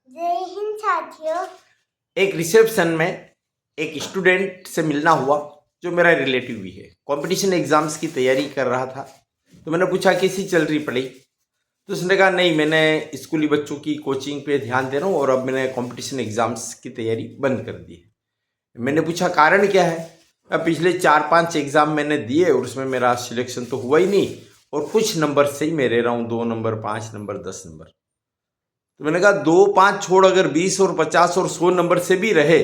जय हिंद साथियों। एक रिसेप्शन में एक स्टूडेंट से मिलना हुआ जो मेरा रिलेटिव भी है। कंपटीशन एग्जाम्स की तैयारी कर रहा था, तो मैंने पूछा कैसी चल रही पढ़ाई। तो उसने कहा नहीं, मैंने स्कूली बच्चों की कोचिंग पे ध्यान दे रहा हूँ और अब मैंने कंपटीशन एग्जाम्स की तैयारी बंद कर दी है। मैंने पूछा कारण क्या है। अब पिछले 4-5 एग्जाम मैंने दिए और उसमें मेरा सिलेक्शन तो हुआ ही नहीं, और कुछ नंबर से ही मैं रह रहा हूँ, 2 नंबर, 5 नंबर, 10 नंबर। तो मैंने कहा 2-5 छोड़ अगर 20 और 50 और 100 नंबर से भी रहे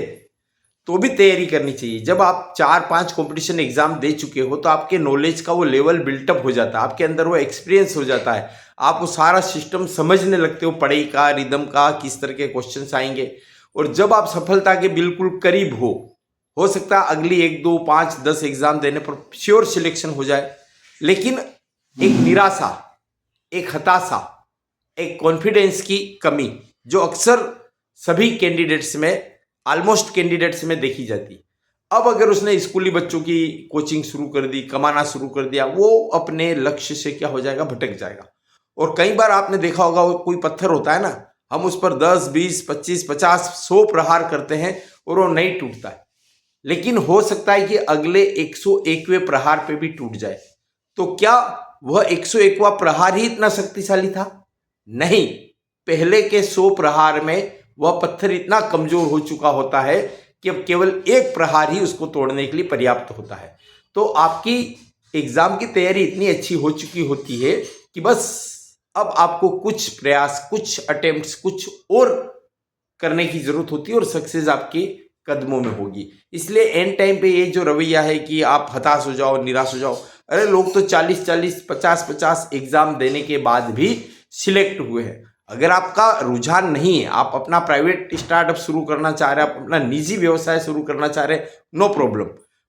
तो भी तैयारी करनी चाहिए। जब आप 4-5 कंपटीशन एग्जाम दे चुके हो तो आपके नॉलेज का वो लेवल बिल्टअप हो जाता है, आपके अंदर वो एक्सपीरियंस हो जाता है, आप वो सारा सिस्टम समझने लगते हो, पढ़ाई का, रिदम का, किस तरह के क्वेश्चंस आएंगे। और जब आप सफलता के बिल्कुल करीब हो सकता है अगली 1, 2, 5, 10 एग्जाम देने पर श्योर सिलेक्शन हो जाए, लेकिन एक निराशा, एक हताशा, एक कॉन्फिडेंस की कमी जो अक्सर सभी कैंडिडेट्स में, ऑलमोस्ट कैंडिडेट्स में देखी जाती। अब अगर उसने स्कूली बच्चों की कोचिंग शुरू कर दी, कमाना शुरू कर दिया, वो अपने लक्ष्य से क्या हो जाएगा, भटक जाएगा। और कई बार आपने देखा होगा, वो कोई पत्थर होता है ना, हम उस पर 10, 20, 25, 50, 100 प्रहार करते हैं और वो नहीं टूटता है, लेकिन हो सकता है कि अगले 101वें प्रहार पे भी टूट जाए। तो क्या वह 101वां प्रहार ही इतना शक्तिशाली था? नहीं, पहले के 100 प्रहार में वह पत्थर इतना कमजोर हो चुका होता है कि अब केवल एक प्रहार ही उसको तोड़ने के लिए पर्याप्त होता है। तो आपकी एग्जाम की तैयारी इतनी अच्छी हो चुकी होती है कि बस अब आपको कुछ प्रयास, कुछ अटेम्प्ट्स, कुछ और करने की जरूरत होती है और सक्सेस आपके कदमों में होगी। इसलिए एंड टाइम पे ये जो रवैया है कि आप हताश हो जाओ, निराश हो जाओ, अरे लोग तो 40-40, 50-50 एग्जाम देने के बाद भी सिलेक्ट हुए हैं। अगर आपका रुझान नहीं है, आप अपना प्राइवेट स्टार्टअप शुरू करना चाह रहे हैं, आप अपना निजी व्यवसाय शुरू करना चाह रहे हैं, नो प्रॉब्लम।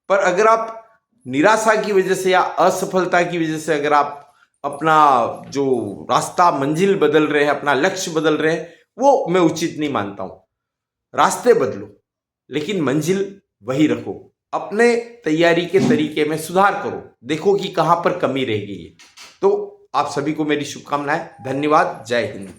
पर अगर आप निराशा की वजह से या असफलता की वजह से अगर आप अपना जो रास्ता, मंजिल बदल रहे हैं, अपना लक्ष्य बदल रहे हैं, वो मैं उचित नहीं मानता हूं। रास्ते बदलो लेकिन मंजिल वही रखो। अपने तैयारी के तरीके में सुधार करो, देखो कि कहां पर कमी रह गई है। तो आप सभी को मेरी शुभकामनाएं। धन्यवाद। जय हिंद।